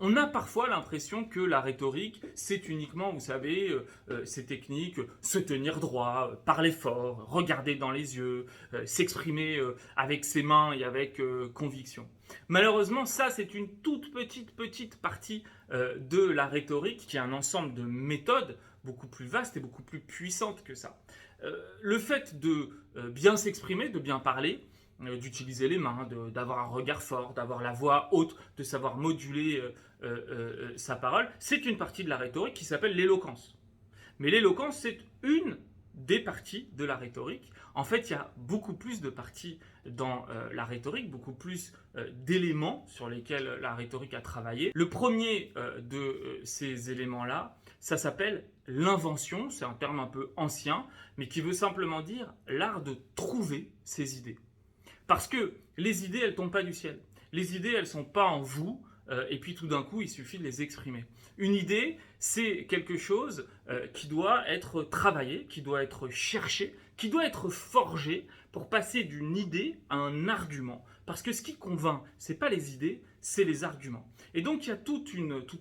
On a parfois l'impression que la rhétorique, c'est uniquement, vous savez, ces techniques, se tenir droit, parler fort, regarder dans les yeux, s'exprimer avec ses mains et avec conviction. Malheureusement, ça, c'est une toute petite partie de la rhétorique, qui est un ensemble de méthodes beaucoup plus vastes et beaucoup plus puissantes que ça. Le fait de bien s'exprimer, de bien parler, d'utiliser les mains, d'avoir un regard fort, d'avoir la voix haute, de savoir moduler sa parole, c'est une partie de la rhétorique qui s'appelle l'éloquence. Mais l'éloquence, c'est une des parties de la rhétorique. En fait, il y a beaucoup plus de parties dans la rhétorique, beaucoup plus d'éléments sur lesquels la rhétorique a travaillé. Le premier de ces éléments-là, ça s'appelle l'invention. C'est un terme un peu ancien, mais qui veut simplement dire l'art de trouver ses idées. Parce que les idées, elles ne tombent pas du ciel. Les idées, elles ne sont pas en vous, et puis tout d'un coup, il suffit de les exprimer. Une idée, c'est quelque chose qui doit être travaillé, qui doit être cherché, qui doit être forgé pour passer d'une idée à un argument. Parce que ce qui convainc, ce n'est pas les idées, c'est les arguments. Et donc, il y a tout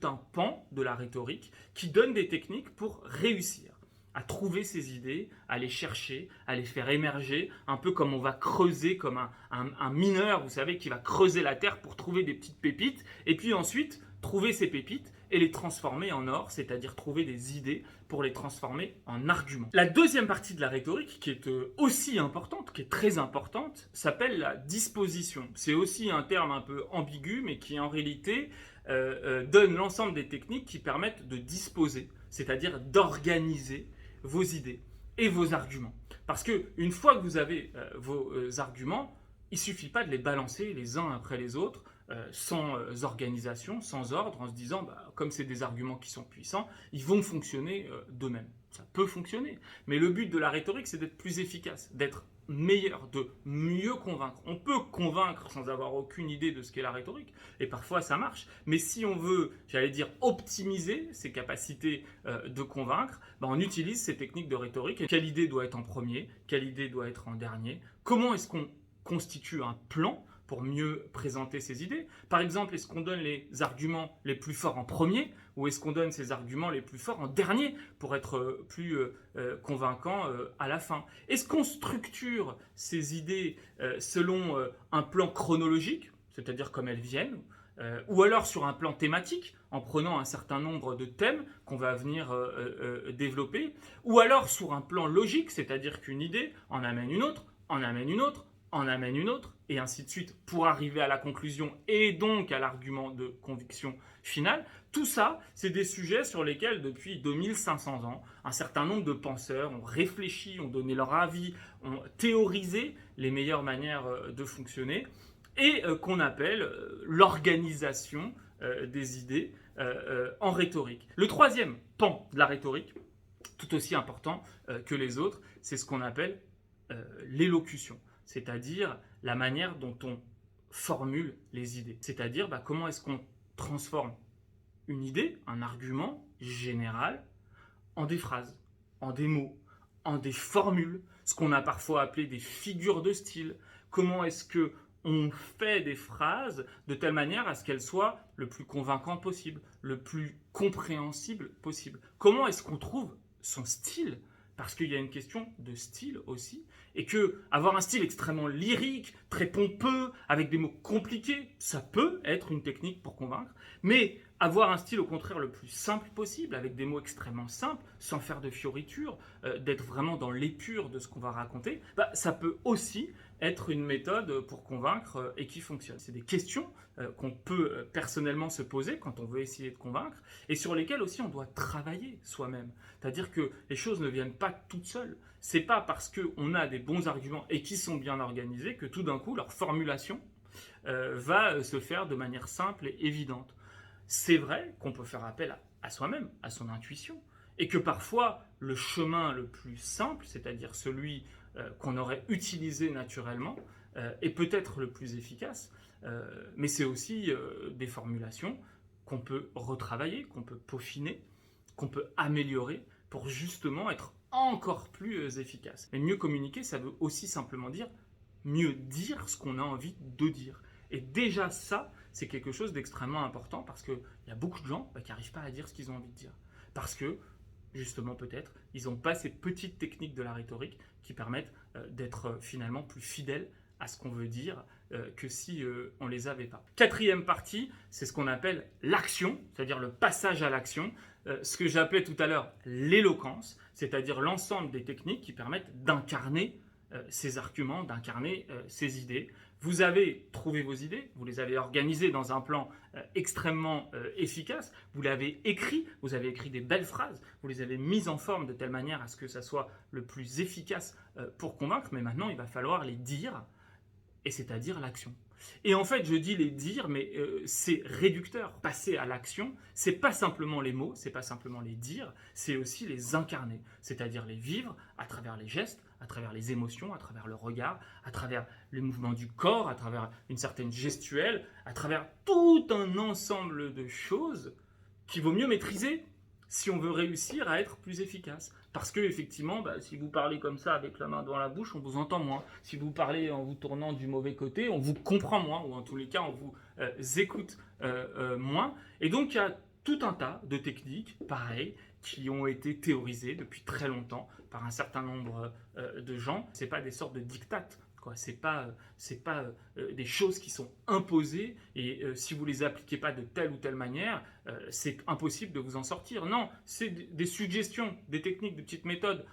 un pan de la rhétorique qui donne des techniques pour réussir à trouver ces idées, à les chercher, à les faire émerger, un peu comme on va creuser, comme un mineur, vous savez, qui va creuser la terre pour trouver des petites pépites, et puis ensuite trouver ces pépites et les transformer en or, c'est-à-dire trouver des idées pour les transformer en arguments. La deuxième partie de la rhétorique, qui est aussi importante, qui est très importante, s'appelle la disposition. C'est aussi un terme un peu ambigu, mais qui en réalité donne l'ensemble des techniques qui permettent de disposer, c'est-à-dire d'organiser vos idées et vos arguments. Parce qu'une fois que vous avez vos arguments, il ne suffit pas de les balancer les uns après les autres, sans organisation, sans ordre, en se disant, comme c'est des arguments qui sont puissants, ils vont fonctionner d'eux-mêmes. Ça peut fonctionner, mais le but de la rhétorique, c'est d'être plus efficace, d'être meilleur, de mieux convaincre. On peut convaincre sans avoir aucune idée de ce qu'est la rhétorique, et parfois ça marche, mais si on veut, j'allais dire, optimiser ses capacités de convaincre, on utilise ces techniques de rhétorique. Quelle idée doit être en premier, quelle idée doit être en dernier, comment est-ce qu'on constitue un plan pour mieux présenter ses idées. Par exemple, est-ce qu'on donne les arguments les plus forts en premier, ou est-ce qu'on donne ces arguments les plus forts en dernier pour être plus convaincant à la fin? Est-ce qu'on structure ces idées selon un plan chronologique, c'est-à-dire comme elles viennent, ou alors sur un plan thématique, en prenant un certain nombre de thèmes qu'on va venir développer, ou alors sur un plan logique, c'est-à-dire qu'une idée en amène une autre, en amène une autre, en amène une autre, et ainsi de suite, pour arriver à la conclusion et donc à l'argument de conviction finale. Tout ça, c'est des sujets sur lesquels, depuis 2500 ans, un certain nombre de penseurs ont réfléchi, ont donné leur avis, ont théorisé les meilleures manières de fonctionner, et qu'on appelle l'organisation des idées en rhétorique. Le troisième pan de la rhétorique, tout aussi important que les autres, c'est ce qu'on appelle l'élocution, c'est-à-dire la manière dont on formule les idées. C'est-à-dire comment est-ce qu'on transforme une idée, un argument général, en des phrases, en des mots, en des formules, ce qu'on a parfois appelé des figures de style. Comment est-ce qu'on fait des phrases de telle manière à ce qu'elles soient le plus convaincant possible, le plus compréhensible possible. Comment est-ce qu'on trouve son style? Parce qu'il y a une question de style aussi, et que avoir un style extrêmement lyrique, très pompeux, avec des mots compliqués, ça peut être une technique pour convaincre, mais avoir un style au contraire le plus simple possible, avec des mots extrêmement simples, sans faire de fioritures, d'être vraiment dans l'épure de ce qu'on va raconter, ça peut aussi être une méthode pour convaincre et qui fonctionne. C'est des questions qu'on peut personnellement se poser quand on veut essayer de convaincre, et sur lesquelles aussi on doit travailler soi-même. C'est-à-dire que les choses ne viennent pas toutes seules. C'est pas parce qu'on a des bons arguments et qui sont bien organisés que tout d'un coup leur formulation va se faire de manière simple et évidente. C'est vrai qu'on peut faire appel à soi-même, à son intuition, et que parfois le chemin le plus simple, c'est-à-dire celui qu'on aurait utilisé naturellement, est peut-être le plus efficace, mais c'est aussi des formulations qu'on peut retravailler, qu'on peut peaufiner, qu'on peut améliorer pour justement être encore plus efficace. Mais mieux communiquer, ça veut aussi simplement dire mieux dire ce qu'on a envie de dire. Et déjà ça, c'est quelque chose d'extrêmement important parce qu'il y a beaucoup de gens qui n'arrivent pas à dire ce qu'ils ont envie de dire. Parce que, justement peut-être, ils n'ont pas ces petites techniques de la rhétorique qui permettent d'être finalement plus fidèles à ce qu'on veut dire que si on ne les avait pas. Quatrième partie, c'est ce qu'on appelle l'action, c'est-à-dire le passage à l'action, ce que j'appelais tout à l'heure l'éloquence, c'est-à-dire l'ensemble des techniques qui permettent d'incarner ces arguments, d'incarner ces idées. Vous avez trouvé vos idées, vous les avez organisées dans un plan extrêmement efficace, vous l'avez écrit, vous avez écrit des belles phrases, vous les avez mises en forme de telle manière à ce que ça soit le plus efficace pour convaincre, mais maintenant il va falloir les dire, et c'est-à-dire l'action. Et en fait, je dis les dire, mais c'est réducteur. Passer à l'action, c'est pas simplement les mots, c'est pas simplement les dire, c'est aussi les incarner, c'est-à-dire les vivre à travers les gestes, à travers les émotions, à travers le regard, à travers les mouvements du corps, à travers une certaine gestuelle, à travers tout un ensemble de choses qu'il vaut mieux maîtriser si on veut réussir à être plus efficace. Parce que effectivement, si vous parlez comme ça avec la main dans la bouche, on vous entend moins. Si vous parlez en vous tournant du mauvais côté, on vous comprend moins, ou en tous les cas, on vous écoute moins. Et donc, il y a tout un tas de techniques, pareil, qui ont été théorisées depuis très longtemps par un certain nombre de gens. Ce n'est pas des sortes de dictates. Ce n'est pas des choses qui sont imposées et si vous ne les appliquez pas de telle ou telle manière, c'est impossible de vous en sortir. Non, c'est des suggestions, des techniques, des petites méthodes,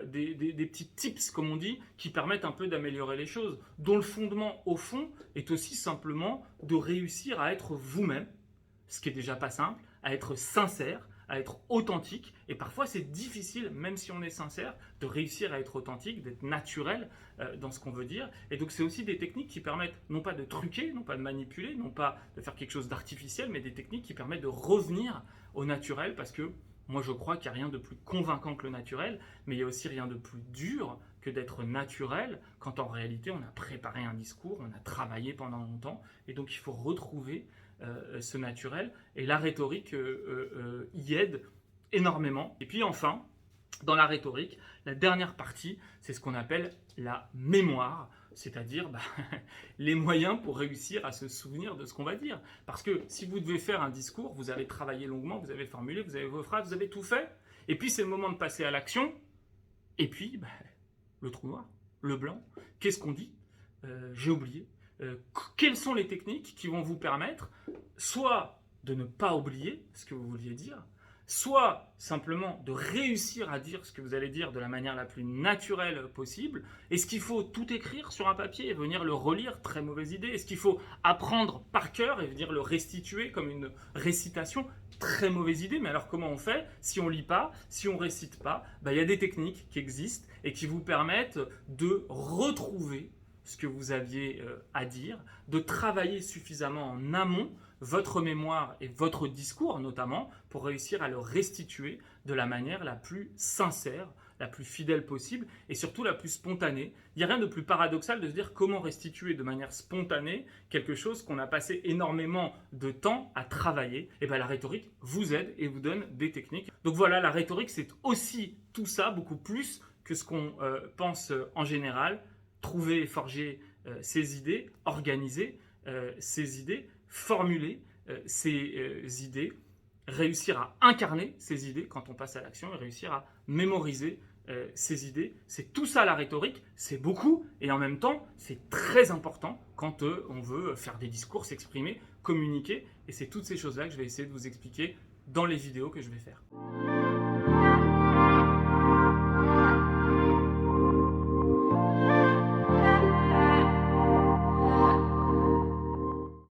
des petits tips, comme on dit, qui permettent un peu d'améliorer les choses, dont le fondement, au fond, est aussi simplement de réussir à être vous-même, ce qui est déjà pas simple, à être sincère, à être authentique, et parfois c'est difficile, même si on est sincère, de réussir à être authentique, d'être naturel dans ce qu'on veut dire. Et donc c'est aussi des techniques qui permettent non pas de truquer, non pas de manipuler, non pas de faire quelque chose d'artificiel, mais des techniques qui permettent de revenir au naturel, parce que moi je crois qu'il n'y a rien de plus convaincant que le naturel, mais il y a aussi rien de plus dur que d'être naturel, quand en réalité on a préparé un discours, on a travaillé pendant longtemps, et donc il faut retrouver ce naturel, et la rhétorique y aide énormément. Et puis enfin, dans la rhétorique, la dernière partie, c'est ce qu'on appelle la mémoire, c'est-à-dire les moyens pour réussir à se souvenir de ce qu'on va dire. Parce que si vous devez faire un discours, vous avez travaillé longuement, vous avez formulé, vous avez vos phrases, vous avez tout fait, et puis c'est le moment de passer à l'action, et puis le trou noir, le blanc, qu'est-ce qu'on dit ? J'ai oublié. Quelles sont les techniques qui vont vous permettre soit de ne pas oublier ce que vous vouliez dire, soit simplement de réussir à dire ce que vous allez dire de la manière la plus naturelle possible. Est-ce qu'il faut tout écrire sur un papier et venir le relire? Très mauvaise idée. Est-ce qu'il faut apprendre par cœur et venir le restituer comme une récitation? Très mauvaise idée. Mais alors comment on fait si on lit pas, si on récite pas? Il y a des techniques qui existent et qui vous permettent de retrouver ce que vous aviez à dire, de travailler suffisamment en amont votre mémoire et votre discours notamment pour réussir à le restituer de la manière la plus sincère, la plus fidèle possible et surtout la plus spontanée. Il n'y a rien de plus paradoxal de se dire comment restituer de manière spontanée quelque chose qu'on a passé énormément de temps à travailler. Et la rhétorique vous aide et vous donne des techniques. Donc voilà, la rhétorique c'est aussi tout ça, beaucoup plus que ce qu'on pense en général. Trouver et forger ses idées, organiser ses idées, formuler ses idées, réussir à incarner ses idées quand on passe à l'action et réussir à mémoriser ses idées. C'est tout ça la rhétorique, c'est beaucoup et en même temps c'est très important quand on veut faire des discours, s'exprimer, communiquer et c'est toutes ces choses-là que je vais essayer de vous expliquer dans les vidéos que je vais faire.